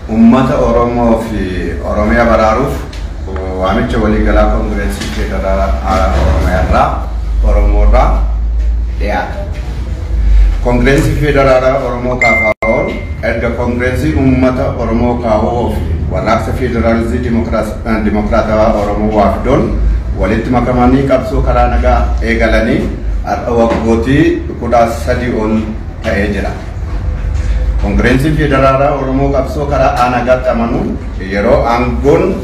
ummata Oromoo fi Oromiyaa baraaruuf waamicha waliigalaa Koongireesii Federaalaa Oromoorraa dhiyaata. Koongireesii Federaalaa Oromoo KFO'n erga Koongireesii ummata Oromoo KFO fi warraaqsa Federaalizii Dimokiraatawaa Oromoo waafdoon walitti makamanii qabsoo karaa nagaa eegalanii waggoottii 13 ol ta'ee jira. Koongireesii Federaalaa Oromoo qabsoo karaa nagaatti amanu yeroo aangoon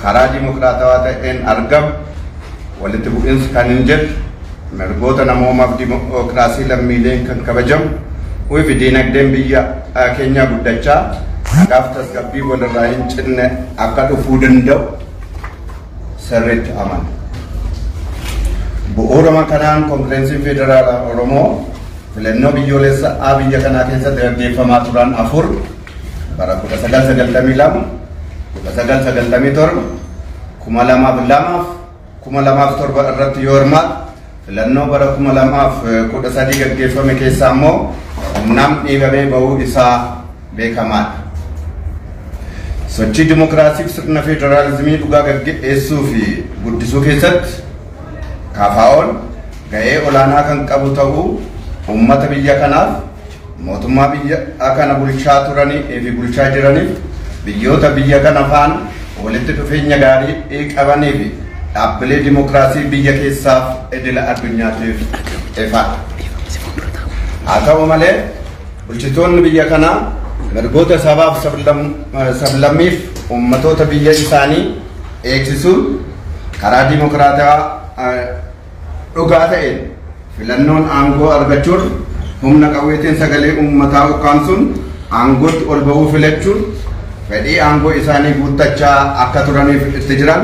karaa dimokiraatawaa ta'een argamu walitti bu'iinsi kan hin jirre mirgoota namoomaaf dimokiraasii lammiileen kan kabajamu fi diinagdeen biyya keenyaa guddachaa nagaaf tasgabbii walirraa hin cinne akka dhufuu danda'u sirriitti amana. Bu'uurama kanaan Koongireesiin Federaalaa Oromoo filannoo biyyoolessaa biyya kanaa keessatti gaggeeffamaa turan 4 bara 1992, 1997, 2002 fi 2007 irratti yoo hirmaatu filannoo bara 2013 gaggeeffame keessaa immoo humnaan dhiibamee ba'uu isaa beekamaadha. Sochii dimokiraasiif sirna federaalizimii dhugaa gaggeessuu fi guddisuu keessatti KFO'n ga'ee olaanaa kan qabu ta'uu ummata biyya kanaaf mootummaa biyya kana bulchaa turanii fi bulchaa jiraniif biyyoota biyya kana faana walitti dhufeenya gaarii qabanii fi dhaabbilee dimokiraasii biyya keessaaf idila addunyaatiif ifaadha. Haa ta'u malee bulchitoonni biyya kanaa mirgoota sabaaf sablammiif ummatoota biyya isaanii eegsisuun karaa dimokiraatawaa dhugaa ta'een filannoon aangoo argachuun humna qawweetiin sagalee ummataa ukkaamsuun aangootti ol ba'uu filachuun fedhii aangoo isaanii guuttachaa akka turaniif itti jiran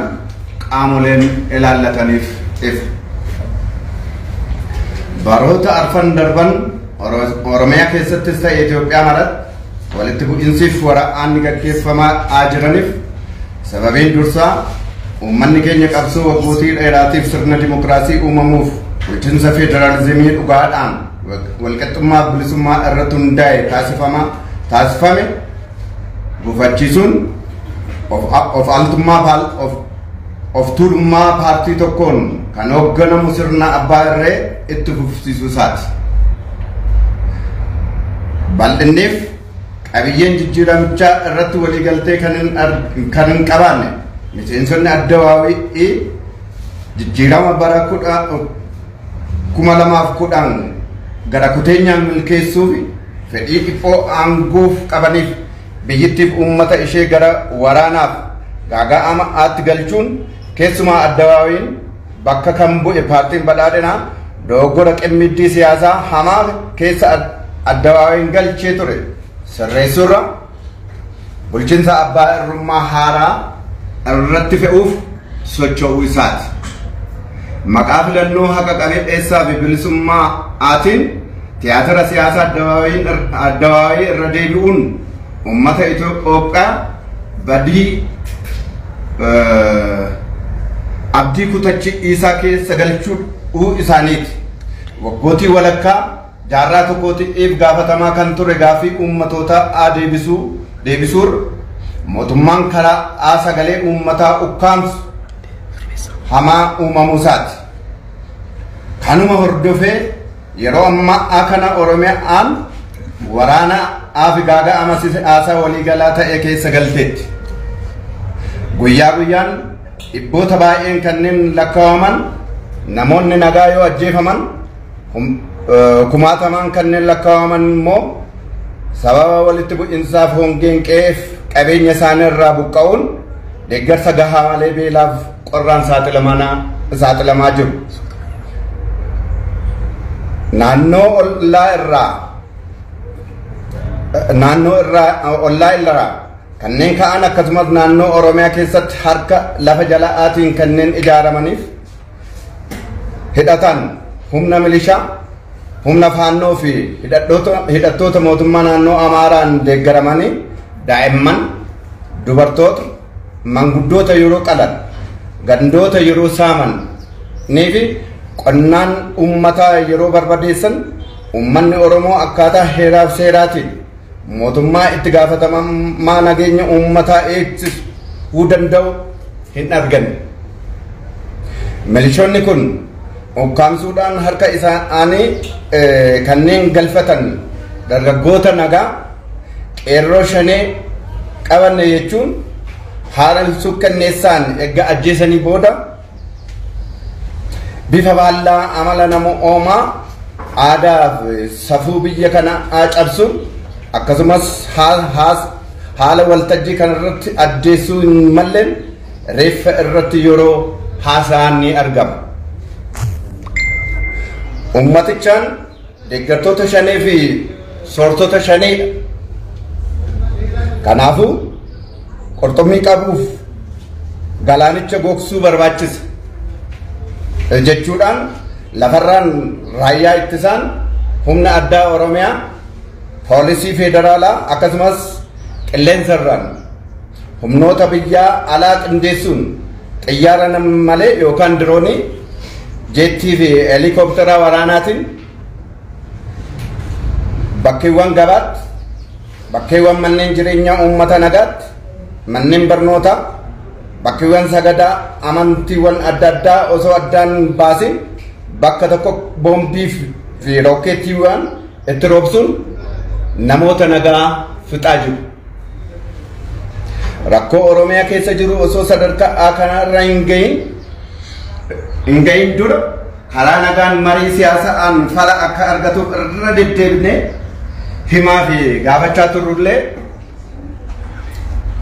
qaamoleen ilaallataniif ifa. Baroota arfan darban Oromiyaa keessattis ta'e Itoophiyaa maratti walitti bu'iinsiif waraanni gaggeeffamaa jiraniif sababiin dursaa uummanni keenya qabsoo waggootii dheeraatiif sirna dimokiraasii uumamuuf bulchiinsa federaalizimii dhugaadhaan walqixxummaa bilisummaa irratti hundaa'e taasifame gufachiisuun of tuulummaa paartii tokkoon kan hoogganamu sirna abbaa irree itti fufsiisuu isaati. Bal'inniif qabiyyeen jijjiiramichaa irratti waliigaltee kan hin qabaanne miseensonni addawaawii jijjiirama bara 2010 gara kuteenyaan milkeessuuf fedhii dhiphoo aangoof qabaniif biyyittiif uummata ishee gara waraanaaf gaaga'amaatti galchuun keessumaa addawaawiin bakka kan bu'e paartiin badhaadhinaa dogoggora qimmiddii siyaasaa hamaa keessa addawaawiin galchee ture sirreessuurra bulchiinsa abbaa irrummaa haaraa irratti fe'uuf socho'uu isaati. Maqaa filannoo haqa qabeessaa fi bilisummaatiin tiyaatira siyaasaa addawaawii irra deebi'uun uummata Itoophiyaa badii abdii kutachiisaa keessa galchuu isaaniiti. Waggootii walakkaa jaarraa tokkootiif gaafatamaa kan ture gaaffii uummatootaa deebisuurra mootummaan karaa sagalee uummataa ukkaamsu hamaa uumamuu isaati. Kanuma hordofee yeroo ammaa kana Oromiyaan waraana fi gaaga'ama siyaasaa waliigalaa ta'e keessa galteetti. Guyyaa guyyaan dhibboota baay'een kanneen lakkaawaman namoonni nagaa yoo ajjeefaman kumaatamaan kanneen lakkaawaman immoo sababa walitti bu'iinsaaf hongeen qe'eef qabeenya isaanii irraa buqqa'uun deeggarsa gahaa malee beelaaf qorraan saaxilamaa jiru. Naannoo ollaa irraa kanneen ka'an akkasumas naannoo Oromiyaa keessatti harka lafa jala'aatiin kanneen ijaaramaniif hidhatan humna milishaa, humna faannoo fi hidhattoota mootummaa naannoo Amaaraan deeggaramanii daa'imman, dubartoota, manguddoota yeroo qalan, gandoota yeroo saaman fi qonnaan ummataa yeroo barbadeessan ummanni Oromoo akkaataa heeraaf seeraatiin mootummaa itti gaafatamummaa nageenya uummataa eegsisuu danda'u hin arganne. Milishoonni kun ukkaamsuudhaan harka isaanii kanneen galfatan dargaggoota nagaa qeerroo shanee qabanne jechuun haala sukkanneessaan erga ajjeesanii booda bifa baallaa amala nama oomaa aadaa fi safuu biyya kanaa cabsuun akkasumas haala waltajjii kanarratti addeessuu hin malleen reeffa irratti yeroo haasa'an ni argama. Ummatichaan deeggartoota shanee fi soortota shaneedha. Kanaafuu qurxummii qabuuf galaanicha gogsuu barbaachisa jechuudhaan lafarraan raayyaa ittisaan humna addaa Oromiyaa poolisii federaalaa akkasumas qilleensarraan humnoota biyyaa alaa qindeessuun xiyyaara malee yookaan diroonii jeettii fi helikooптera waraanaatiin bakkeewwan gabaatti bakkeewwan manneen jireenyaa uummata nagaatti manneen barnootaa bakkeewwan sagadaa amantiiwwan adda addaa osoo addaan baasin bakka tokko boombii fi rookeettiiwwan itti roobsuun namoota nagaa fixaa jiru. Rakkoo Oromiyaa keessa jiru osoo sadarkaa kanarra hin gahin dura karaa nagaan marii siyaasaan fala akka argatuuf irra deddeebinee himaa fi gaafachaa turrullee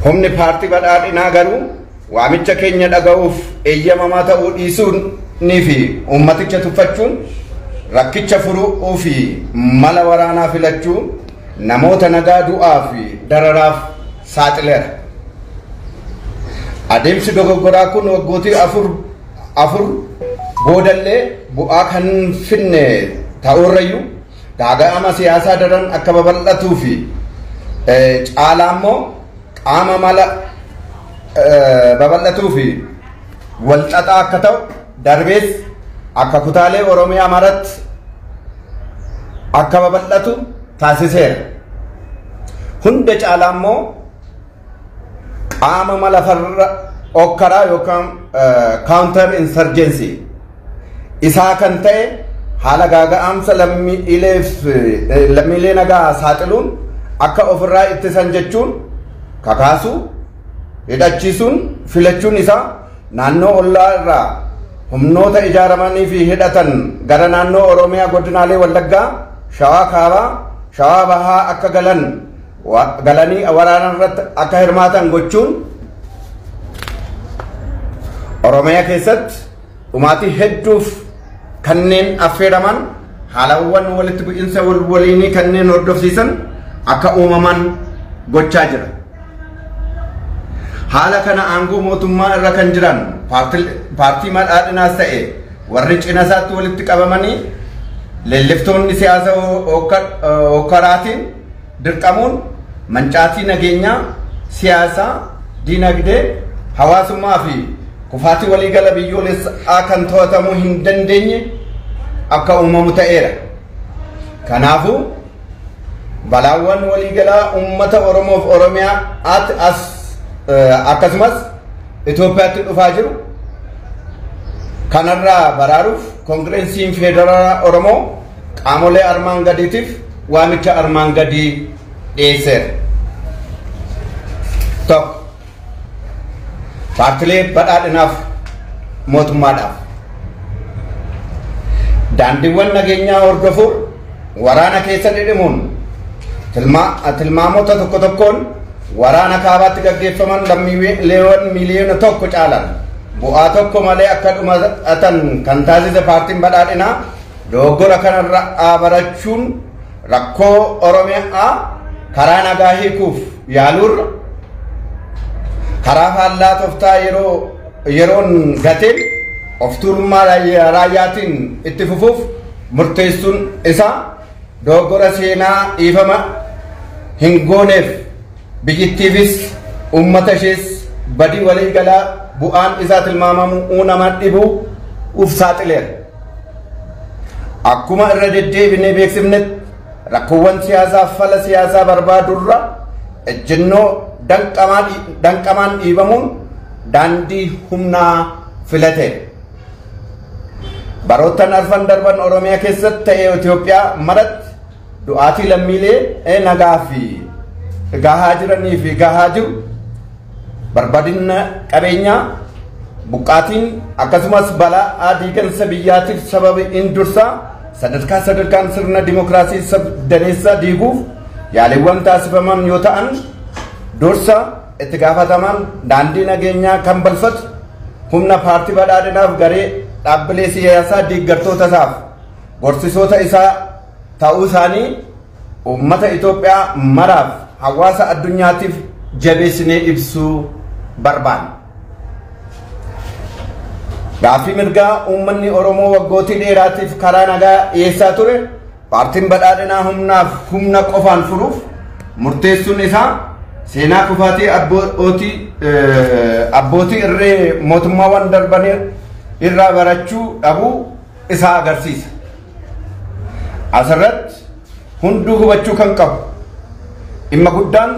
humni paartii badhaadhinaa garuu waamicha keenya dhaga'uuf eeyyamamaa ta'uu dhiisuunii fi ummaticha tuffachuun rakkicha furuu fi mala waraanaa filachuu namoota nagaa du'aa fi dararaaf saaxileera. Adeemsi dogoggoraa kun waggootii afur boodallee bu'aa kan finne ta'urrayyuu gaaga'ama siyaasaa daran akka babal'atuu fi caalaa immoo qaama mala babal'atuu fi walxaxaa akka ta'u darbees akka kutaalee Oromiyaa maratti akka babal'atu taasiseera. Hunda caalaa immoo qaama mala farra okkaraa yookaan counter insurgency isaa kan ta'e haala gaaga'amsa lammiilee nagaa saaxiluun akka ofirraa ittisan jechuun kakaasuu hidhachiisuun filachuun isaa naannoo ollaa irraa humnoota ijaaramanii fi hidhatan gara naannoo Oromiyaa godinaalee Wallaggaa, Shawaa Kaabaa, Shawaa Bahaa akka galanii waraana irratti akka hirmaatan gochuun Oromiyaa keessatti dhumaatii hedduuf kanneen affeeraman haalawwan walitti bu'iinsa waliinii kanneen hordofsiisan akka uumaman gochaa jira. Haala kana aangoo mootummaa irra kan jiran paartii badhaadhinaas ta'e warri cina isaatti walitti qabamanii leelliftoonni siyaasa okkaraatiin dirqamuun mancaatii nageenyaa siyaasaa dinagdee hawaasummaa fi kufaatii waliigala biyyoolessaa kan to'atamuu hin dandeenye akka uumamu ta'eera. Kanaafuu balaawwan waliigalaa uummata Oromoof Oromiyaa akkasumas Itoophiyaatti dhufaa jiru kanarraa baraaruuf Koongireensiin Federaalaa Oromoo qaamolee armaan gadiitiif waamicha armaan gadii dhiyeesseera. Tokko paartilee badhaadhinaaf mootummaadhaaf daandiiwwan nageenyaa hordofuun waraana keessa dhidhimuun tilmaamota tokko tokkoon waraana kaabaatti gaggeeffaman lammiileen miliyoona tokko caalan bu'aa tokko malee akka dhumatan kan taasise paartiin badhaadhinaa dogoggora kanarra barachuun rakkoo Oromiyaa karaa nagaa hiikuuf yaaluurra karaa faallaa tooftaa yeroon gateen of tuulummaa raayyaatiin itti fufuuf murteessuun isaa dogoggora seenaa dhiifama hin gooneef biyyittiifis uummata ishees badii waliigalaa bu'aan isaa tilmaamamu nama dhibuu uf saaxileera. akkuma irra deddeebinee beeksifnetti rakkoowwan siyaasaa fala siyaasaa barbaadurra ejjennoo danqamaan dhiibamuun daandii humnaa filate. Baroottan arfan darban Oromiyaa keessatti ta'ee Itoophiyaa maratti du'aatii lammiilee nagaa fi gahaa jiranii fi gahaa jiru barbadina qabeenyaa buqqaatiin akkasumas balaa diigamsa biyyaatiif sababa indursaa sadarkaan sirna dimokiraasii daneessaa diiguuf yaaliiwwan taasifaman yoo ta'an dursa itti gaafatamaan daandii nageenyaa kan balfatu humna paartii badhaadhinaaf garee dhaabbilee siyaasaa deeggartoota isaaf gorsisoota isaa ta'uu isaanii uummata Itoophiyaa maraaf hawaasa addunyaatiif jabeessinee ibsuu barbaanna. Gaaffii mirgaa uummanni Oromoo waggootii dheeraatiif karaa nagaa dhiyeessaa ture paartiin badhaadhinaa humna qofaan furuuf murteessuun isaa seenaa kufaatii abbootii irree mootummaawwan darbanii irraa barachuu dhabuu isaa agarsiisa. Asirratti hunduu hubachuu kan qabu dhimma guddaan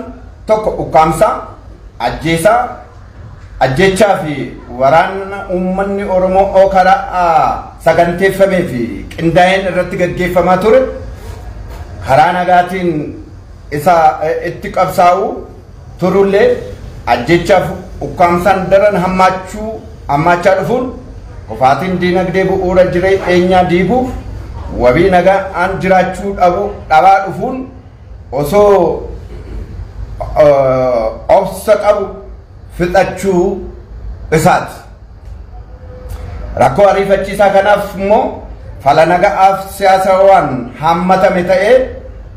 tokko ukkaamsaa, ajjeechaa fi waraana uummanni Oromoo karaa saganteeffamee fi qindaa'een irratti gaggeeffamaa ture karaa nagaatiin isa itti qabsaa'uu turullee ajjeechaaf ukkaamsaan daran hammaachaa dhufuun kufaatiin diinagdee bu'uura jireenyaa diiguuf wabii nagaan jiraachuu dhabaa dhufuun osoo obsa qabu fixachuu isaati. Rakkoo ariifachiisaa kanaaf immoo fala nagaaf siyaasawaan hammatame ta'ee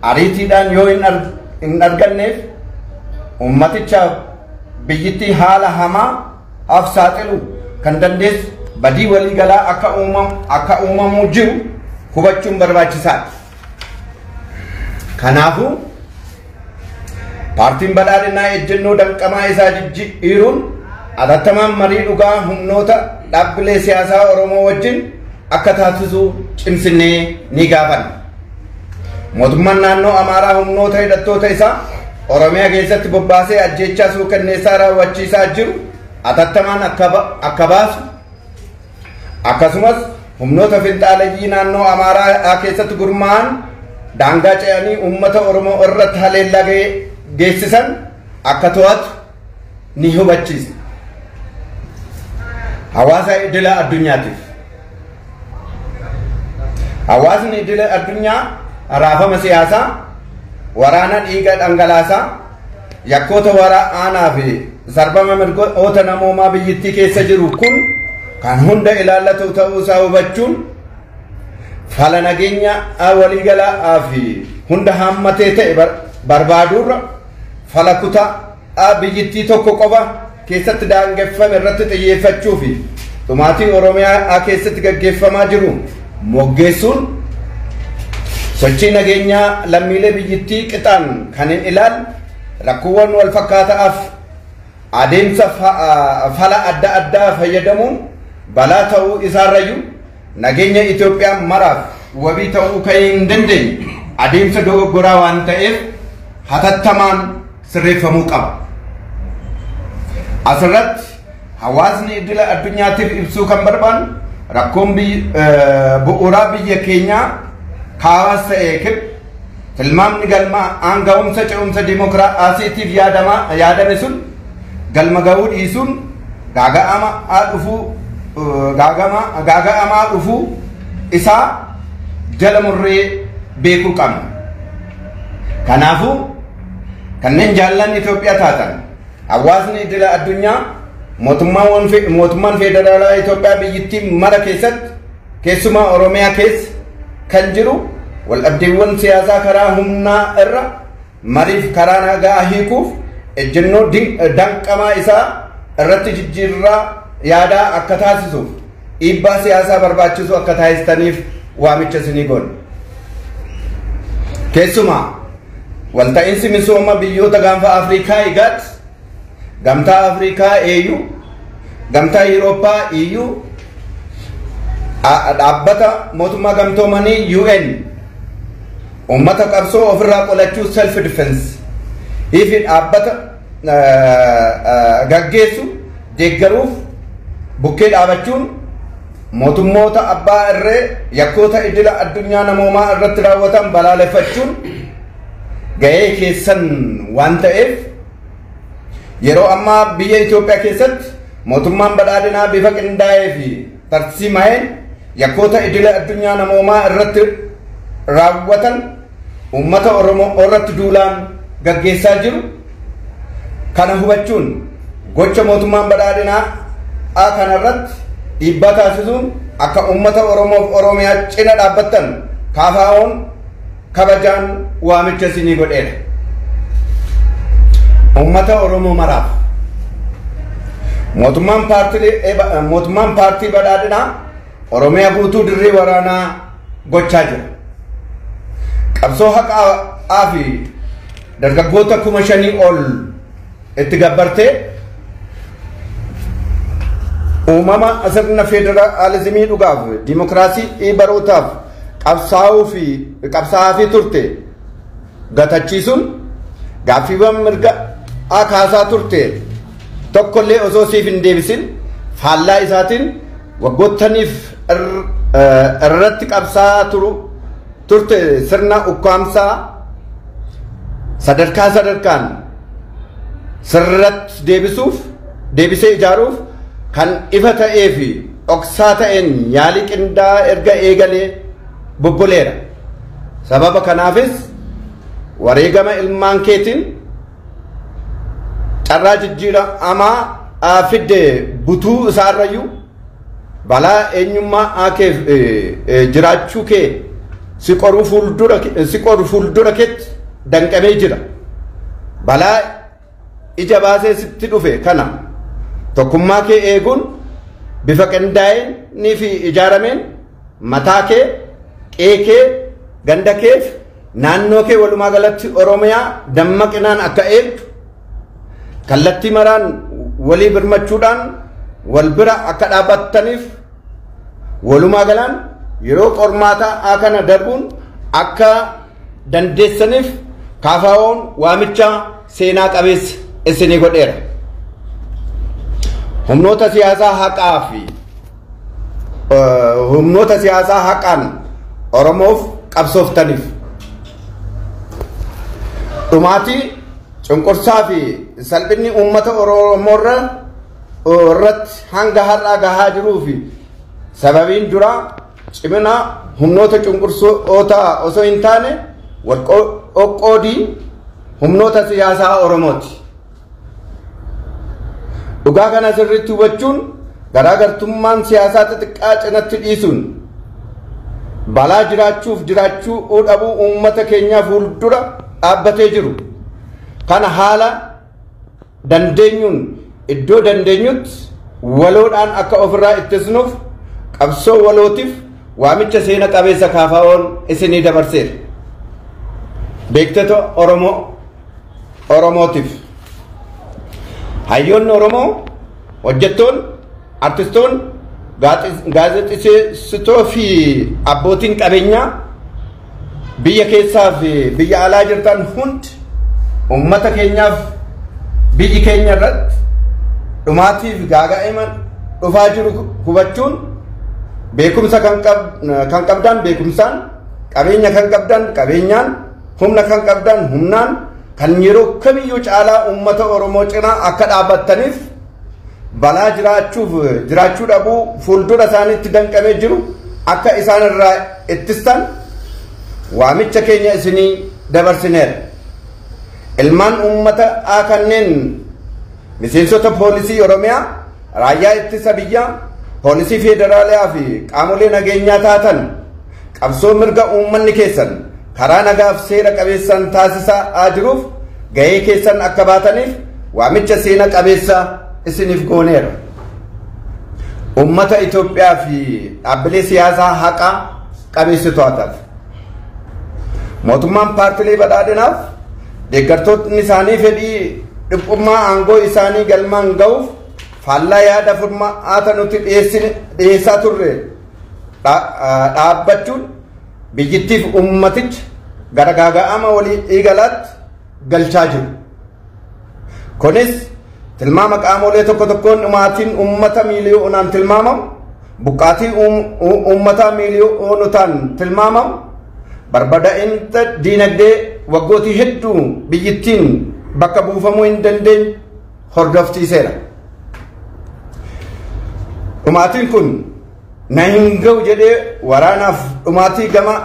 ariitiidhaan yoo hin arganneef ummaticha biyyittii haala hamaa saaxilu kan dandeessu badii waliigalaa akka uumamuu jiru hubachuun barbaachisaadha. Kanaafuu paartiin badhaadhinaa ejjennoo danqamaa isaa jijjiiruun atattamaan marii dhugaa humnoota dhaabbilee siyaasaa Oromoo wajjin akka taasisu cimsinee ni gaafanna. Mootummaan naannoo Amaaraa humnoota hidhattoota isaa Oromiyaa keessatti bobbaasee ajjeechaa suukanneessaa raawwachiisaa jiru atattamaan akka baasu akkasumas humnoota finxaaleeyyii naannoo Amaaraa keessatti gurmaa'an daangaa ce'anii uummata Oromoo irratti haleellaa geessisan akka to'atu ni hubachiisa. Hawaasa idila addunyaatiif hawaasni idila addunyaa raafama siyaasaa, waraana dhiiga dhangalaasaa, yakkoota waraanaa fi sarbama mirgoota namoomaa biyyattii keessa jiru kun kan hunda ilaallatu ta'uu isaa hubachuun fala nageenya waliigalaa fi hunda hammatee ta'e barbaadurra fala kutaa biyyattii tokko qofa keessatti daangeffame irratti xiyyeeffachuu fi dhumaatii Oromiyaa keessatti gaggeeffamaa jiru moggeessuun sochii nageenyaa lammiilee biyyattii qixaan kan hin ilaalle rakkoowwan wal fakkaataaf adeemsa fala adda addaa fayyadamuun balaa ta'uu isaarrayyuu nageenya Itoophiyaa maraaf wabii ta'uu kan hin dandeenye adeemsa dogoggoraa waan ta'eef hatattamaan sirreeffamuu qaba. Asirratti hawaasni idila addunyaatiif ibsuu kan barbaannu rakkoon bu'uuraa biyya keenyaa kaawwas ta'ee kib tilmaamni galma aanga'umsa ce'umsa dimokiraasiitiif yaadame sun galma ga'uu dhiisuun gaaga'amaa dhufuu isaa jala murree beekuu qabna. Kanaafuu kanneen jaallan Itoophiyaa taatan hawaasni idila addunyaa mootummaan federaalaa Itoophiyaa biyyattii mara keessatti keessumaa Oromiyaa keessa kan jiru wal dhabdeewwan siyaasaa karaa humnaa irra mariif karaa nagaa hiikuuf ejjennoo danqamaa isaa irratti jijjiirraa yaadaa akka taasisuuf dhiibbaa siyaasaa barbaachisu akka taasisaniif waamicha isinii goona. Keessumaa walta'iinsi misooma biyyoota gaanfa Afrikaa IGAD, gamtaa Afrikaa AU, gamtaa Awurooppaa EU, dhaabbata mootummaa gamtoomanii UN ummata qabsoo ofirraa qolachuu self defense ifi dhaabbata gaggeessu deeggaruuf bukkee dhaabachuun mootummoota abbaa irree yakkoota idila addunyaa namoomaa irratti raawwatan balaaleffachuun ga'ee keessan waan ta'eef yeroo ammaa biyya Itoophiyaa keessatti mootummaan badhaadhinaa bifa qindaa'ee fi tarsiimaa'een yakkoota idila addunyaa namoomaa irratti raawwatan ummata Oromoo irratti duulaan gaggeessaa jiru kana hubachuun gocha mootummaan badhaadhinaa kanarratti dhiibbaa taasisuun akka ummata Oromoof Oromiyaa cina dhaabbattan KFO'n kabajaan waamicha isinii godheera. Ummata Oromoo maraaf mootummaan paartii badhaadhinaa Oromiyaa guutuu dirree waraanaa gochaa jira. Qabsoo haqaa fi dargaggoota 5,000 ol itti gabbartee uumama sirna federaalizimii dhugaaf dimokiraasii barootaaf qabsaa'aa fi turte gatachiisuun gaaffiiwwan mirga kaasaa turte tokkollee osoo siif hin deebisin faallaa isaatiin waggootaniif irratti qabsaa'aa turte sirna ukkaamsaa sadarkaan sirratti deebisee ijaaruuf kan ifa ta'ee fi dhoksaa ta'een yaalii qindaa'aa erga eegalee bobboleera. Sababa kanaafis wareegama ilmaan keetiin carraa jijjiiramaa fidde butuu isaarrayyuu balaa eenyummaa keef jiraachuu kee si qoru fuuldura keetti danqamee jira. Balaa ija baasee sitti dhufe kana tokkummaa kee eeguun bifa qindaa'een fi ijaarameen mataa kee qeekee ganda keef naannoo kee walumaa galatti Oromiyaa dammaqinaan akka eegdu kallattii maraan walii birmachuudhaan wal bira akka dhaabbattaniif walumaa galaan yeroo qormaataa kana darbuun akka dandeessaniif KFO'n waamicha seenaa qabeessa isinii godheera. Humnoota siyaasaa haqaan Oromoof qabsooftaniif dhumaatii cunqursaa fi salphinni uummata Oromoo irratti hanga har'aa gahaa jiruu fi sababiin duraa cimina humnoota cunqursoota osoo hin taane qoqqoodii humnoota siyaasaa Oromooti. Dhugaa kana sirriitti hubachuun garaagartummaan siyaasaa xixiqqaa cinatti dhiisuun balaa jiraachuu dhabuu uummata keenyaa fuuldura dhaabbatee jiru kana haala dandeenyuun iddoo dandeenyutti waloodhaan akka ofirraa ittisnuuf qabsoo walootiif waamicha seena qabeessa KFO'n isinii dabarseera. Beektota Oromootiif hayyoonni Oromoo hojjettoon artistoon gaazexeessitoo fi abbootiin qabeenyaa biyya keessaa fi biyya alaa jirtan hundi ummata keenyaaf biyyi keenya irratti dhumaatiif gaaga'ima dhufaa jiru hubachuun beekumsa kan qabdan beekumsaan qabeenya kan qabdan qabeenyaan humna kan qabdan humnaan kan yeroo kamiyyuu caalaa ummata Oromoo cinaa akka dhaabbattaniif balaa jiraachuu dhabuu fuuldura isaaniitti danqamee jiru akka isaan irraa ittistan waamicha keenya isinii dabarsineera. Ilmaan ummata kanneen miseensota poolisii Oromiyaa, raayyaa ittisa biyyaa, poolisii federaalaa fi qaamolee nageenyaa taatan qabsoo mirga uummanni keessan karaa nagaaf seera qabeessaan taasisaa jiruuf gahee keessan akka baataniif waamicha seena qabeessa isiniif gooneera. Ummata Itoophiyaa fi dhaabbilee siyaasaa haqaa qabeessitootaaf mootummaan paartilee badhaadhinaaf deeggartoonni isaanii fedhii dhiphummaa aangoo isaanii galmaan ga'uuf faallaa yaada furmaata nuti dhiyeessaa turre dhaabbachuun biyyittiif ummatichi gargaaga'ama walii eegalaat galchaa jiru. Kunis tilmaama qaamolee tokko tokkoon dhumaatiin ummata miiliyoonaan tilmaamamu, buqqaatii ummata miiliyoonotaan tilmaamamu, barbadaa'insa diinagdee waggootii hedduu biyyittiin bakka buufamuu hin dandeenye hordofsiiseera. Dhumaatiin kun na hin ga'u jedhee waraanaaf dhumaatii gama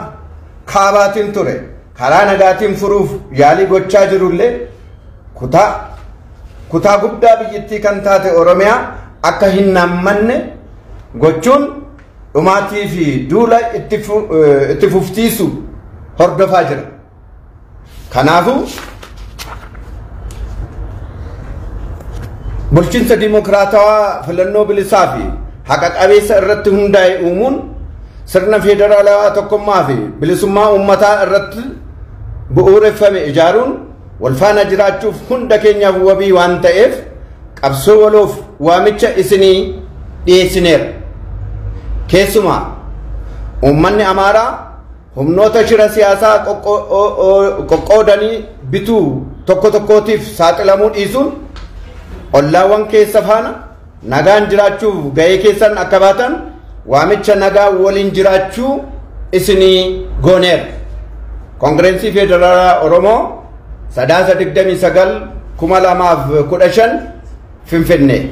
kaabaatiin ture karaa nagaatiin furuuf yaalii gochaa jirullee kutaa guddaa biyyittii kan taate Oromiyaa akka hin naammanne gochuun dhumaatii fi duula itti fufsiisu hordofaa jira. Kanaafuu bulchiinsa dimokiraatawaa filannoo bilisaa fi haqa qabeessa irratti hundaa'e uumuun sirna federaalawaa tokkummaa fi bilisummaa uummataa irratti bu'uureffame ijaaruun wal faana jiraachuuf hunda keenyaaf wabii waan ta'eef qabsoo waloof waamicha isinii dhiyeessineera. Keessumaa uummanni Amaaraa humnoota shira siyaasaa qoqqoodanii bituu tokko tokkootiif saaxilamuu dhiisuun ollaawwan keessa faana nagaan jiraachuuf ga'ee keessan akka baatan waamicha nagaa waliin jiraachuu isinii gooneera. Koongirensii Federaalaa Oromoo 29/2015 Finfinnee.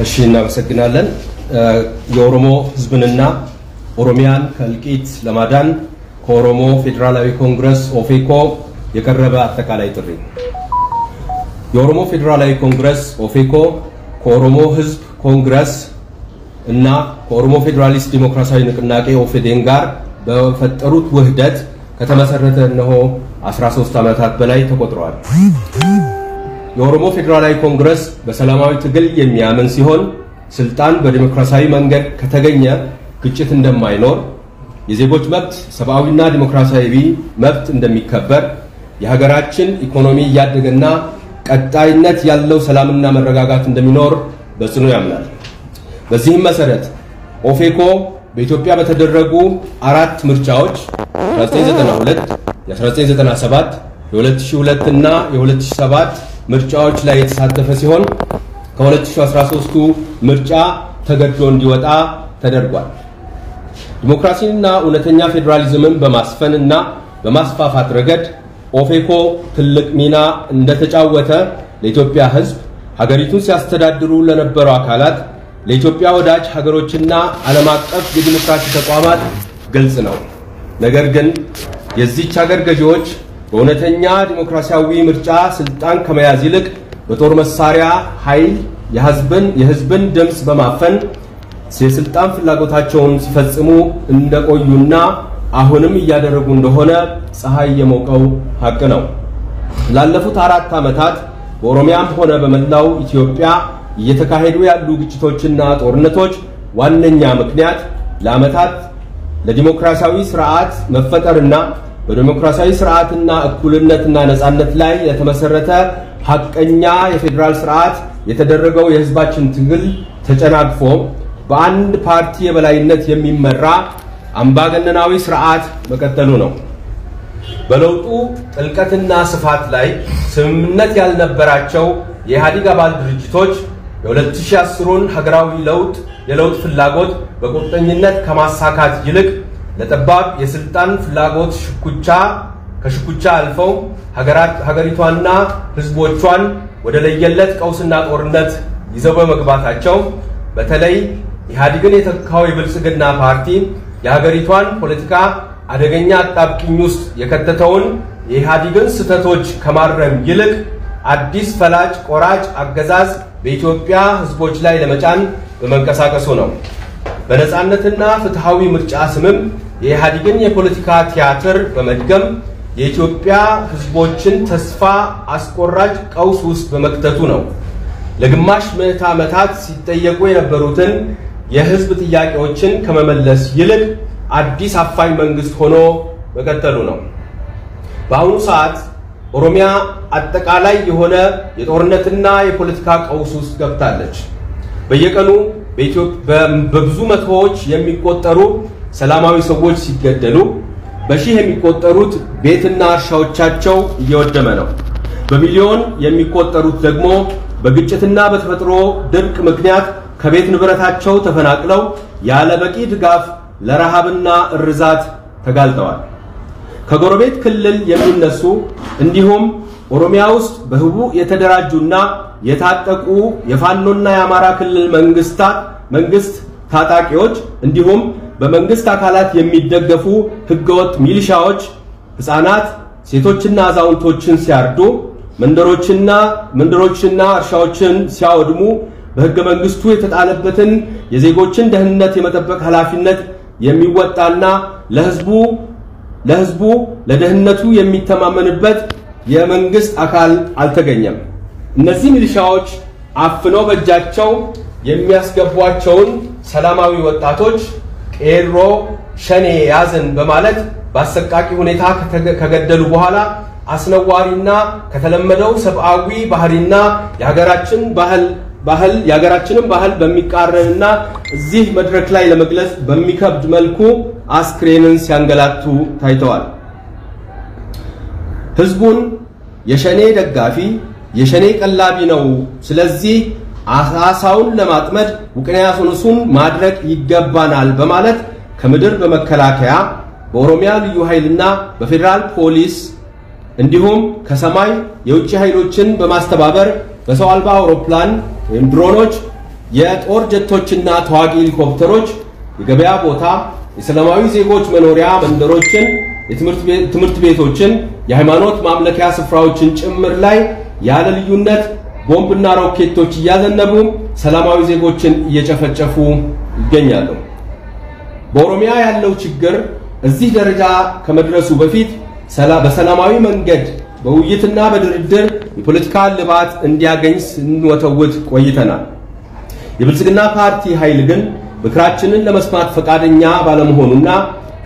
እሺ እናመሰግናለን። የኦሮሞ ህዝብንና ኦሮሚያን ከልቂት ለማዳን ከኦሮሞ ፌዴራላዊ ኮንግረስ ኦፌኮ የቀረበ አጠቃላይ ጥሪ። የኦሮሞ ፌዴራላዊ ኮንግረስ ኦፌኮ ከኦሮሞ ህዝብ ኮንግረስ እና ከኦሮሞ ፌዴራሊስት ዲሞክራሲያዊ ንቅናቄ ኦፌዴን ጋር በፈጠሩት ውህደት ከተመሰረተ ነው 13 ዓመታት በላይ ተቆጥረዋል። የኦሮሞ ፌዴራላዊ ኮንግረስ በሰላማዊ ትግል የሚያምን ሲሆን ስልጣን በዲሞክራሲያዊ መንገድ ከተገኘ ግጭት እንደማይኖር፣ የዜጎች መብት ሰብአዊና ዲሞክራሲያዊ መብት እንደሚከበር፣ የሀገራችን ኢኮኖሚ ያደገና ቀጣይነት ያለው ሰላምና መረጋጋት እንደሚኖር በጽኑ ያምናል። በዚህም መሰረት ኦፌኮ በኢትዮጵያ በተደረጉ 4 ምርጫዎች 1992፣ 1997፣ የ2002 እና የ2007 ምርጫዎች ላይ የተሳተፈ ሲሆን ከ2013ቱ ምርጫ ተገድዶ እንዲወጣ ተደርጓል። ዲሞክራሲና እውነተኛ ፌደራሊዝምን በማስፈንና በማስፋፋት ረገድ ኦፌኮ ትልቅ ሚና እንደተጫወተ ለኢትዮጵያ ህዝብ ሀገሪቱን ሲያስተዳድሩ ለነበሩ አካላት ለኢትዮጵያ ወዳጅ ሀገሮችና ዓለም አቀፍ የዲሞክራሲ ተቋማት ግልጽ ነው። ነገር ግን የዚህች ሀገር ገዢዎች በእውነተኛ ዲሞክራሲያዊ ምርጫ ስልጣን ከመያዝ ይልቅ በጦር መሳሪያ ኃይል የህዝብን ድምጽ በማፈን የስልጣን ፍላጎታቸውን ሲፈጽሙ እንደቆዩና አሁንም እያደረጉ እንደሆነ ፀሐይ የሞቀው ሀቅ ነው። ላለፉት 4 ዓመታት በኦሮሚያም ሆነ በመላው ኢትዮጵያ እየተካሄዱ ያሉ ግጭቶችና ጦርነቶች ዋነኛ ምክንያት ለዓመታት ለዲሞክራሲያዊ ስርዓት መፈጠርና በዲሞክራሲያዊ ስርዓትና እኩልነትና ነጻነት ላይ የተመሰረተ ሐቀኛ የፌደራል ስርዓት የተደረገው የህዝባችን ትግል ተጨናግፎ በአንድ ፓርቲ የበላይነት የሚመራ አምባገነናዊ ስርዓት መቀጠሉ ነው። በለውጡ ጥልቀትና ስፋት ላይ ስምምነት ያልነበራቸው የኢህአዴግ አባል ድርጅቶች የ2010ን ሀገራዊ የለውጥ ፍላጎት በቁርጠኝነት ከማሳካት ይልቅ ለጠባብ የስልጣን ፍላጎት ከሽኩቻ አልፈው ሀገሪቷንና ህዝቦቿን ወደ ለየለት ቀውስና ጦርነት ይዘው በመግባታቸው በተለይ ኢህአዴግን የተካው የብልጽግና ፓርቲ የሀገሪቷን ፖለቲካ አደገኛ አጣብቂኝ ውስጥ የከተተውን የኢህአዴግን ስህተቶች ከማረም ይልቅ አዲስ ፈላጭ ቆራጭ አገዛዝ በኢትዮጵያ ህዝቦች ላይ ለመጫን በመንቀሳቀሱ ነው። በነጻነትና ፍትሃዊ ምርጫ ስምም የኢህአዴግን የፖለቲካ ቲያትር በመድገም የኢትዮጵያ ህዝቦችን ተስፋ አስቆራጭ ቀውስ ውስጥ በመክተቱ ነው። ለግማሽ ምዕተ ዓመታት ሲጠየቁ የነበሩትን የህዝብ ጥያቄዎችን ከመመለስ ይልቅ አዲስ አፋኝ መንግስት ሆኖ መቀጠሉ ነው። በአሁኑ ሰዓት ኦሮሚያ አጠቃላይ የሆነ የጦርነትና የፖለቲካ ቀውስ ውስጥ ገብታለች። በየቀኑ በብዙ መቶዎች የሚቆጠሩ ሰላማዊ ሰዎች ሲገደሉ፣ በሺህ የሚቆጠሩት ቤትና እርሻዎቻቸው እየወደመ ነው። በሚሊዮን የሚቆጠሩት ደግሞ በግጭትና በተፈጥሮ ድርቅ ምክንያት ከቤት ንብረታቸው ተፈናቅለው ያለ በቂ ድጋፍ ለረሃብና እርዛት ተጋልጠዋል። ከጎረቤት ክልል የሚነሱ እንዲሁም ኦሮሚያ ውስጥ በህቡ የተደራጁና የታጠቁ የፋኖና የአማራ ክልል መንግስት ታጣቂዎች እንዲሁም በመንግስት አካላት የሚደገፉ ህገወጥ ሚሊሻዎች ህፃናት፣ ሴቶችና አዛውንቶችን ሲያርዱ፣ መንደሮችና እርሻዎችን ሲያወድሙ በህገ መንግስቱ የተጣለበትን የዜጎችን ደህንነት የመጠበቅ ኃላፊነት የሚወጣና ለህዝቡ ለደህንነቱ የሚተማመንበት የመንግስት አካል አልተገኘም። እነዚህ ሚሊሻዎች አፍነው በእጃቸው የሚያስገቧቸውን ሰላማዊ ወጣቶች ቄሮ ሸኔ ያዝን በማለት በአሰቃቂ ሁኔታ ከገደሉ በኋላ አስነዋሪና ከተለመደው ሰብአዊ ባህሪና የሀገራችንን ባህል በሚቃረንና እዚህ መድረክ ላይ ለመግለጽ በሚከብድ መልኩ አስክሬንን ሲያንገላቱ ታይተዋል። ህዝቡን የሸኔ ደጋፊ የሸኔ ቀላቢ ነው፣ ስለዚህ አሳውን ለማጥመድ ውቅያኖሱን ማድረቅ ይገባናል በማለት ከምድር በመከላከያ በኦሮሚያ ልዩ ኃይልና በፌደራል ፖሊስ እንዲሁም ከሰማይ የውጭ ኃይሎችን በማስተባበር በሰው አልባ አውሮፕላን ወይም ድሮኖች፣ የጦር ጀቶችና ተዋጊ ሄሊኮፕተሮች የገበያ ቦታ፣ የሰላማዊ ዜጎች መኖሪያ መንደሮችን፣ የትምህርት ቤቶችን፣ የሃይማኖት ማምለኪያ ስፍራዎችን ጭምር ላይ ያለ ልዩነት ቦምብና ሮኬቶች እያዘነቡ ሰላማዊ ዜጎችን እየጨፈጨፉ ይገኛሉ። በኦሮሚያ ያለው ችግር እዚህ ደረጃ ከመድረሱ በፊት በሰላማዊ መንገድ በውይይትና በድርድር የፖለቲካ ልባት እንዲያገኝ ስንወተውት ቆይተናል። የብልጽግና ፓርቲ ኃይል ግን ምክራችንን ለመስማት ፈቃደኛ ባለመሆኑና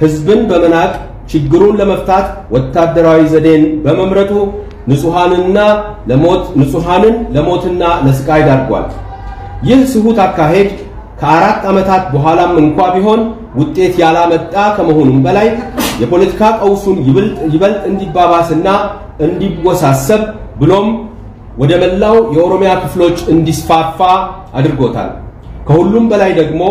ህዝብን በመናቅ ችግሩን ለመፍታት ወታደራዊ ዘዴን በመምረጡ ንጹሃንን ለሞትና ለስቃይ ዳርጓል። ይህ ስሁት አካሄድ ከ4 ዓመታት በኋላም እንኳን ቢሆን ውጤት ያላመጣ ከመሆኑም በላይ የፖለቲካ ቀውሱን ይበልጥ እንዲባባስና እንዲወሳሰብ ብሎም ወደ መላው የኦሮሚያ ክፍሎች እንዲስፋፋ አድርጎታል። ከሁሉም በላይ ደግሞ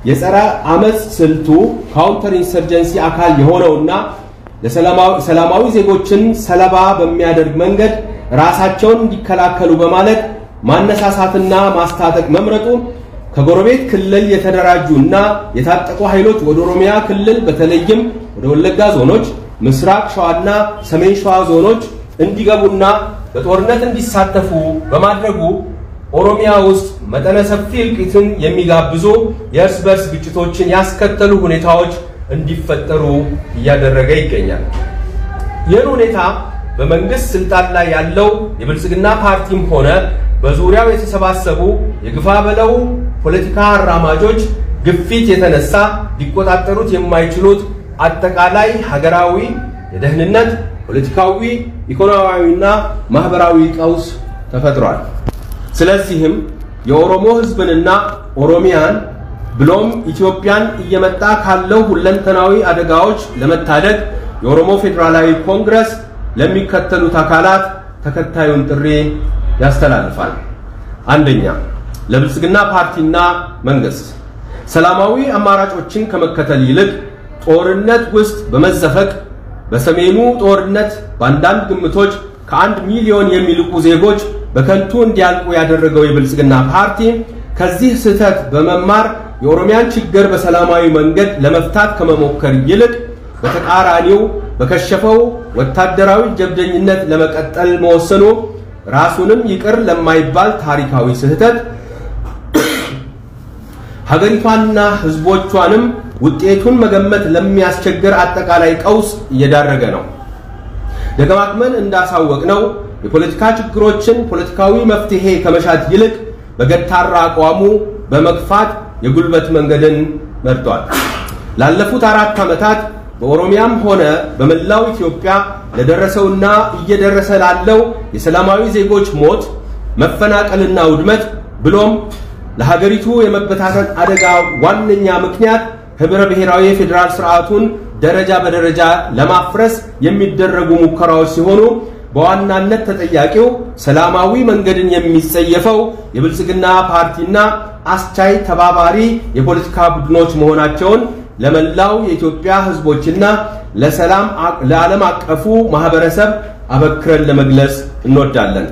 የጸረ አመጽ ስልቱ ካውንተር ኢንሰርጀንሲ አካል የሆነውና ለሰላማዊ ዜጎችን ሰለባ በሚያደርግ መንገድ ራሳቸውን እንዲከላከሉ በማለት ማነሳሳትና ማስታጠቅ መምረጡ ከጎረቤት ክልል የተደራጁና የታጠቁ ኃይሎች ወደ ኦሮሚያ ክልል በተለይም ወደ ወለጋ ዞኖች፣ ምስራቅ ሸዋና ሰሜን ሸዋ ዞኖች እንዲገቡና በጦርነት እንዲሳተፉ በማድረጉ ኦሮሚያ ውስጥ መጠነ ሰፊ እልቂትን የሚጋብዙ የእርስ በርስ ግጭቶችን ያስከተሉ ሁኔታዎች እንዲፈጠሩ እያደረገ ይገኛል። ይህን ሁኔታ በመንግስት ስልጣን ላይ ያለው የብልጽግና ፓርቲም ሆነ በዙሪያው የተሰባሰቡ የግፋ በለው ፖለቲካ አራማጆች ግፊት የተነሳ ሊቆጣጠሩት የማይችሉት አጠቃላይ ሀገራዊ የደህንነት፣ ፖለቲካዊ፣ ኢኮኖሚያዊና ማህበራዊ ቀውስ ተፈጥሯል። ስለዚህም የኦሮሞ ህዝብንና ኦሮሚያን ብሎም ኢትዮጵያን እየመጣ ካለው ሁለንተናዊ አደጋዎች ለመታደግ የኦሮሞ ፌዴራላዊ ኮንግረስ ለሚከተሉት አካላት ተከታዩን ጥሪ ያስተላልፋል። አንደኛ፣ ለብልጽግና ፓርቲና መንግስት ሰላማዊ አማራጮችን ከመከተል ይልቅ ጦርነት ውስጥ በመዘፈቅ በሰሜኑ ጦርነት በአንዳንድ ግምቶች ከ1 ሚሊዮን የሚልቁ ዜጎች በከንቱ እንዲያልቁ ያደረገው የብልጽግና ፓርቲ ከዚህ ስህተት በመማር የኦሮሚያን ችግር በሰላማዊ መንገድ ለመፍታት ከመሞከር ይልቅ በተቃራኒው በከሸፈው ወታደራዊ ጀብደኝነት ለመቀጠል መወሰኑ ራሱንም ይቅር ለማይባል ታሪካዊ ስህተት ሀገሪቷንና ህዝቦቿንም ውጤቱን መገመት ለሚያስቸግር አጠቃላይ ቀውስ እየዳረገ ነው። ደጋግመን እንዳሳወቅነው የፖለቲካ ችግሮችን ፖለቲካዊ መፍትሄ ከመሻት ይልቅ በገታራ አቋሙ በመግፋት የጉልበት መንገድን መርጧል። ላለፉት 4 ዓመታት በኦሮሚያም ሆነ በመላው ኢትዮጵያ ለደረሰውና እየደረሰ ላለው የሰላማዊ ዜጎች ሞት፣ መፈናቀልና ውድመት ብሎም ለሀገሪቱ የመበታተን አደጋ ዋነኛ ምክንያት ህብረ ብሔራዊ ፌደራል ስርዓቱን ደረጃ በደረጃ ለማፍረስ የሚደረጉ ሙከራዎች ሲሆኑ በዋናነት ተጠያቂው ሰላማዊ መንገድን የሚጸየፈው የብልጽግና ፓርቲና አስቻይ ተባባሪ የፖለቲካ ቡድኖች መሆናቸውን ለመላው የኢትዮጵያ ህዝቦችና ለዓለም አቀፉ ማህበረሰብ አበክረን ለመግለጽ እንወዳለን።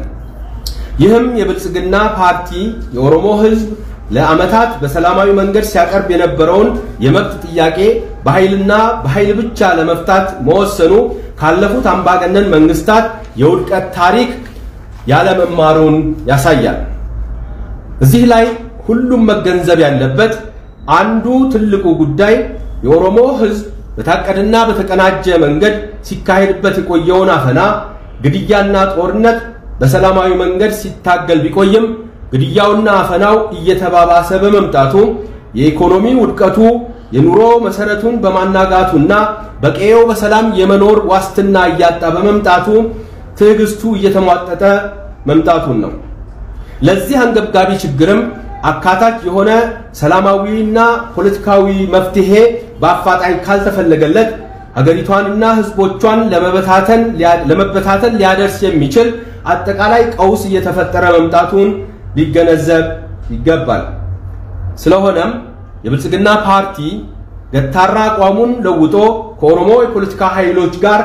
ይህም የብልጽግና ፓርቲ የኦሮሞ ህዝብ ለአመታት በሰላማዊ መንገድ ሲያቀርብ የነበረውን የመብት ጥያቄ በኃይል ብቻ ለመፍታት መወሰኑ ካለፉት አምባገነን መንግስታት የውድቀት ታሪክ ያለመማሩን ያሳያል። እዚህ ላይ ሁሉም መገንዘብ ያለበት አንዱ ትልቁ ጉዳይ የኦሮሞ ህዝብ በታቀደና በተቀናጀ መንገድ ሲካሄድበት የቆየውን አፈና፣ ግድያና ጦርነት በሰላማዊ መንገድ ሲታገል ቢቆይም ግድያውና አፈናው እየተባባሰ በመምጣቱ የኢኮኖሚ ውድቀቱ የኑሮ መሰረቱን በማናጋቱና በቀየው በሰላም የመኖር ዋስትና እያጣ በመምጣቱ ትዕግስቱ እየተሟጠጠ መምጣቱን ነው። ለዚህ አንገብጋቢ ችግርም አካታች የሆነ ሰላማዊና ፖለቲካዊ መፍትሄ በአፋጣኝ ካልተፈለገለት ሀገሪቷንና ህዝቦቿን ለመበታተን ሊያደርስ የሚችል አጠቃላይ ቀውስ እየተፈጠረ መምጣቱን ሊገነዘብ ይገባል። ስለሆነም የብልጽግና ፓርቲ ገታራ አቋሙን ለውጦ ከኦሮሞ የፖለቲካ ኃይሎች ጋር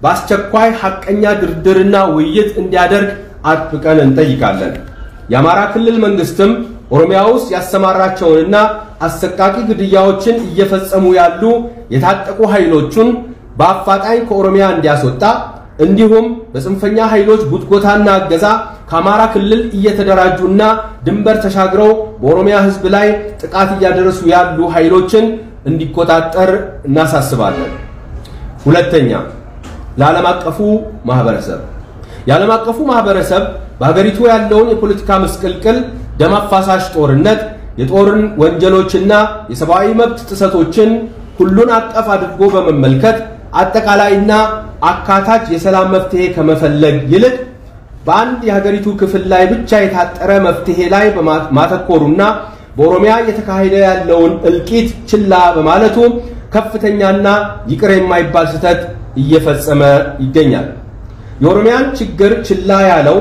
በአስቸኳይ ሐቀኛ ድርድርና ውይይት እንዲያደርግ አጥብቀን እንጠይቃለን። የአማራ ክልል መንግስትም ኦሮሚያ ውስጥ ያሰማራቸውንና አሰቃቂ ግድያዎችን እየፈጸሙ ያሉ የታጠቁ ኃይሎቹን በአፋጣኝ ከኦሮሚያ እንዲያስወጣ እንዲሁም በጽንፈኛ ኃይሎች ጉትጎታና እገዛ ከአማራ ክልል እየተደራጁና ድንበር ተሻግረው በኦሮሚያ ህዝብ ላይ ጥቃት እያደረሱ ያሉ ኃይሎችን እንዲቆጣጠር እናሳስባለን። ሁለተኛ፣ ለዓለም አቀፉ ማህበረሰብ በሀገሪቱ ያለውን የፖለቲካ መስቀልቅል፣ ደም አፋሳሽ ጦርነት፣ የጦርን ወንጀሎችና የሰብአዊ መብት ጥሰቶችን ሁሉን አቀፍ አድርጎ በመመልከት አጠቃላይና አካታች የሰላም መፍትሄ ከመፈለግ ይልቅ በአንድ የሀገሪቱ ክፍል ላይ ብቻ የታጠረ መፍትሄ ላይ ማተኮሩና በኦሮሚያ እየተካሄደ ያለውን እልቂት ችላ በማለቱ ከፍተኛና ይቅር የማይባል ስህተት እየፈጸመ ይገኛል። የኦሮሚያን ችግር ችላ ያለው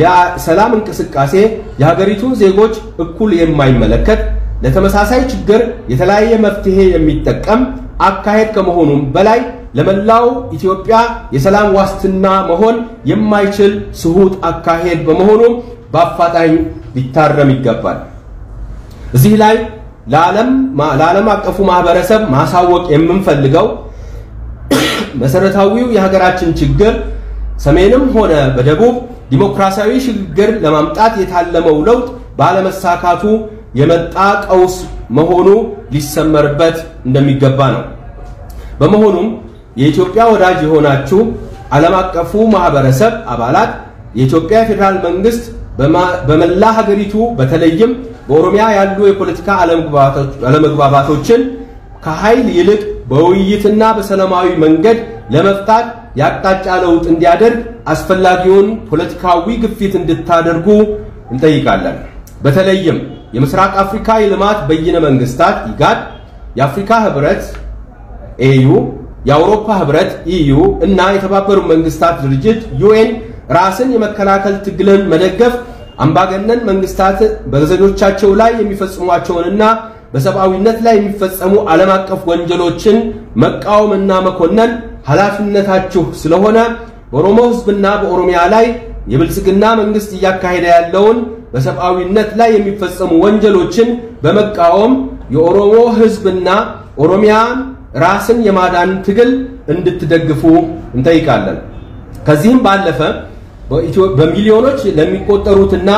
የሰላም እንቅስቃሴ የሀገሪቱን ዜጎች እኩል የማይመለከት ለተመሳሳይ ችግር የተለያየ መፍትሄ የሚጠቀም አካሄድ ከመሆኑም በላይ ለመላው ኢትዮጵያ የሰላም ዋስትና መሆን የማይችል ስሁት አካሄድ በመሆኑ በአፋጣኝ ሊታረም ይገባል። እዚህ ላይ ለዓለም አቀፉ ማህበረሰብ ማሳወቅ የምንፈልገው መሰረታዊው የሀገራችን ችግር ሰሜንም ሆነ በደቡብ ዲሞክራሲያዊ ሽግግር ለማምጣት የታለመው ለውጥ ባለመሳካቱ የመጣ ቀውስ መሆኑ ሊሰመርበት እንደሚገባ ነው። በመሆኑም የኢትዮጵያ ወዳጅ የሆናችሁ ዓለም አቀፉ ማህበረሰብ አባላት የኢትዮጵያ ፌደራል መንግስት በመላ ሀገሪቱ በተለይም በኦሮሚያ ያሉ የፖለቲካ አለመግባባቶችን ከኃይል ይልቅ በውይይትና በሰላማዊ መንገድ ለመፍታት ያቅጣጫ ለውጥ እንዲያደርግ አስፈላጊውን ፖለቲካዊ ግፊት እንድታደርጉ እንጠይቃለን። በተለይም የምስራቅ አፍሪካ የልማት በይነ መንግስታት ኢጋድ፣ የአፍሪካ ህብረት ኤዩ፣ የአውሮፓ ህብረት ኢዩ እና የተባበሩት መንግስታት ድርጅት ዩኤን ራስን የመከላከል ትግልን መደገፍ፣ አምባገነን መንግስታት በዜጎቻቸው ላይ የሚፈጽሟቸውንና በሰብአዊነት ላይ የሚፈጸሙ ዓለም አቀፍ ወንጀሎችን መቃወምና መኮነን ኃላፊነታችሁ ስለሆነ በኦሮሞ ህዝብና በኦሮሚያ ላይ የብልጽግና መንግስት እያካሄደ ያለውን በሰብአዊነት ላይ የሚፈጸሙ ወንጀሎችን በመቃወም የኦሮሞ ህዝብና ኦሮሚያን ራስን የማዳን ትግል እንድትደግፉ እንጠይቃለን። ከዚህም ባለፈ በሚሊዮኖች ለሚቆጠሩትና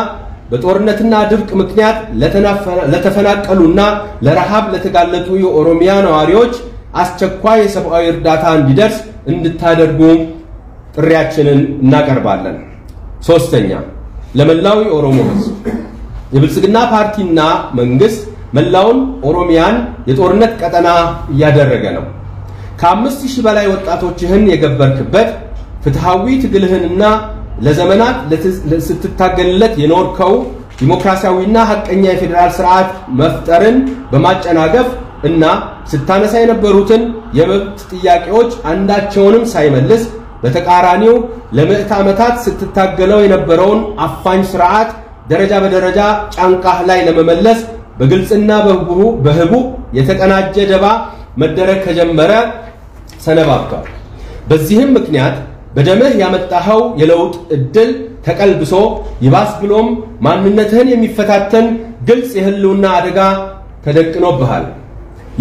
በጦርነትና ድርቅ ምክንያት ለተፈናቀሉና ለረሃብ ለተጋለጡ የኦሮሚያ ነዋሪዎች አስቸኳይ የሰብአዊ እርዳታ እንዲደርስ እንድታደርጉ ጥሪያችንን እናቀርባለን። ሶስተኛ ለመላው የኦሮሞ ህዝብ የብልጽግና ፓርቲና መንግስት መላውን ኦሮሚያን የጦርነት ቀጠና እያደረገ ነው። ከ5000 በላይ ወጣቶችህን የገበርክበት ፍትሃዊ ትግልህንና ለዘመናት ስትታገልለት የኖርከው ዲሞክራሲያዊና ሐቀኛ የፌደራል ስርዓት መፍጠርን በማጨናገፍ እና ስታነሳ የነበሩትን የመብት ጥያቄዎች አንዳቸውንም ሳይመልስ በተቃራኒው ለምዕት ዓመታት ስትታገለው የነበረውን አፋኝ ስርዓት ደረጃ በደረጃ ጫንቃህ ላይ ለመመለስ በግልጽና በህቡ የተቀናጀ ደባ መደረግ ከጀመረ ሰነባብቷል። በዚህም ምክንያት በደምህ ያመጣኸው የለውጥ እድል ተቀልብሶ ይባስ ብሎም ማንነትህን የሚፈታተን ግልጽ የህልውና አደጋ ተደቅኖብሃል።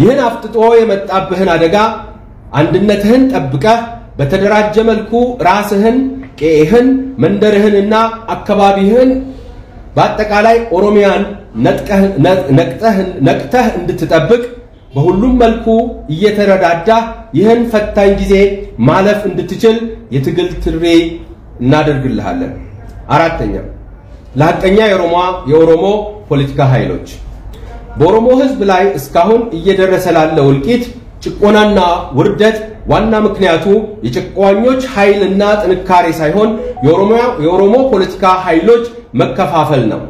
ይህን አፍጥጦ የመጣብህን አደጋ አንድነትህን ጠብቀህ በተደራጀ መልኩ ራስህን፣ ቄህን፣ መንደርህንና አካባቢህን በአጠቃላይ ኦሮሚያን ነቅተህ እንድትጠብቅ በሁሉም መልኩ እየተረዳዳ ይህን ፈታኝ ጊዜ ማለፍ እንድትችል የትግል ጥሪ እናደርግልሃለን። አራተኛ ለሐቀኛ የኦሮሞ ፖለቲካ ኃይሎች በኦሮሞ ህዝብ ላይ እስካሁን እየደረሰ ላለው እልቂት፣ ጭቆናና ውርደት ዋና ምክንያቱ የጭቋኞች ኃይልና ጥንካሬ ሳይሆን የኦሮሞ ፖለቲካ ኃይሎች መከፋፈል ነው።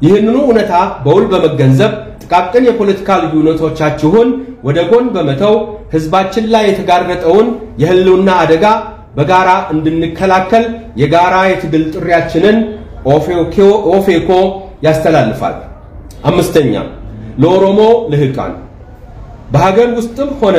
ይህንኑ እውነታ በውል በመገንዘብ ጥቃቅን የፖለቲካ ልዩነቶቻችሁን ወደ ጎን በመተው ህዝባችን ላይ የተጋረጠውን የህልውና አደጋ በጋራ እንድንከላከል የጋራ የትግል ጥሪያችንን ኦፌኮ ያስተላልፋል። አምስተኛ ለኦሮሞ ልህቃን በሀገር ውስጥም ሆነ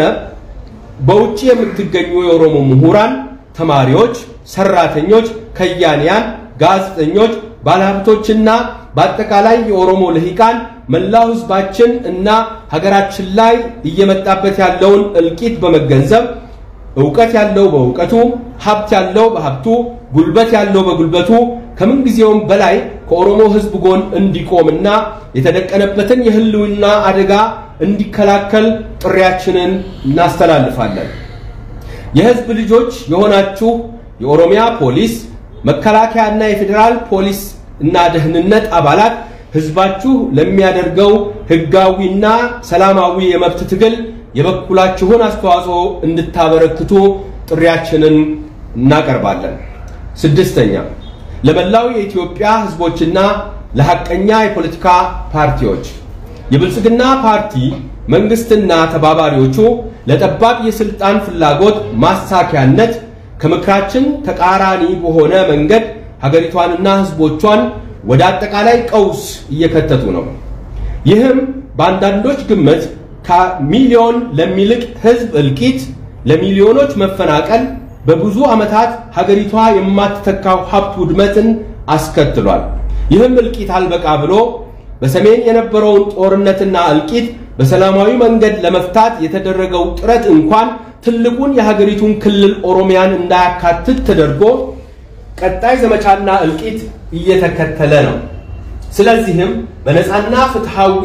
በውጪ የምትገኙ የኦሮሞ ምሁራን፣ ተማሪዎች፣ ሰራተኞች፣ ከያንያን፣ ጋዜጠኞች፣ ባለሀብቶችና በአጠቃላይ የኦሮሞ ልሂቃን መላው ህዝባችን እና ሀገራችን ላይ እየመጣበት ያለውን እልቂት በመገንዘብ ዕውቀት ያለው በዕውቀቱ፣ ሀብት ያለው በሀብቱ፣ ጉልበት ያለው በጉልበቱ ከምን ጊዜውም በላይ ከኦሮሞ ህዝብ ጎን እንዲቆምና የተደቀነበትን የህልውና አደጋ እንዲከላከል ጥሪያችንን እናስተላልፋለን። የህዝብ ልጆች የሆናችሁ የኦሮሚያ ፖሊስ፣ መከላከያና የፌደራል ፖሊስ እና ደህንነት አባላት ህዝባችሁ ለሚያደርገው ህጋዊና ሰላማዊ የመብት ትግል የበኩላችሁን አስተዋጽኦ እንድታበረክቱ ጥሪያችንን እናቀርባለን። ስድስተኛ ለመላው የኢትዮጵያ ህዝቦችና ለሐቀኛ የፖለቲካ ፓርቲዎች የብልጽግና ፓርቲ መንግስትና ተባባሪዎቹ ለጠባብ የስልጣን ፍላጎት ማሳካያነት ከምክራችን ተቃራኒ በሆነ መንገድ ሀገሪቷንና ህዝቦቿን ወደ አጠቃላይ ቀውስ እየከተቱ ነው። ይህም በአንዳንዶች ግምት ከሚሊዮን ለሚልቅ ህዝብ እልቂት፣ ለሚሊዮኖች መፈናቀል፣ በብዙ ዓመታት ሀገሪቷ የማትተካው ሀብት ውድመትን አስከትሏል። ይህም እልቂት አልበቃ ብሎ በሰሜን የነበረውን ጦርነትና እልቂት በሰላማዊ መንገድ ለመፍታት የተደረገው ጥረት እንኳን ትልቁን የሀገሪቱን ክልል ኦሮሚያን እንዳያካትት ተደርጎ ቀጣይ ዘመቻና እልቂት እየተከተለ ነው። ስለዚህም በነፃና ፍትሃዊ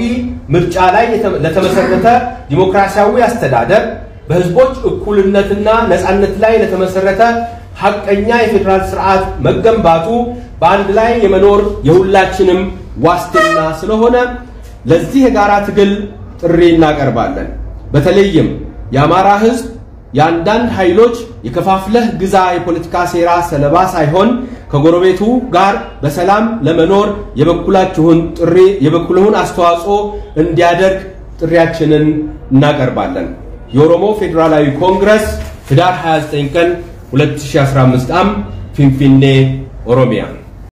ምርጫ ላይ ለተመሰረተ ዲሞክራሲያዊ አስተዳደር በህዝቦች እኩልነትና ነፃነት ላይ ለተመሰረተ ሐቀኛ የፌደራል ስርዓት መገንባቱ በአንድ ላይ የመኖር የሁላችንም ዋስትና ስለሆነ ለዚህ የጋራ ትግል ጥሪ እናቀርባለን። በተለይም የአማራ ህዝብ የአንዳንድ ኃይሎች የከፋፍለህ ግዛ የፖለቲካ ሴራ ሰለባ ሳይሆን ከጎረቤቱ ጋር በሰላም ለመኖር የበኩሉን አስተዋጽኦ እንዲያደርግ ጥሪያችንን እናቀርባለን። የኦሮሞ ፌዴራላዊ ኮንግረስ ህዳር 29 ቀን 2015 ፊንፊኔ ኦሮሚያ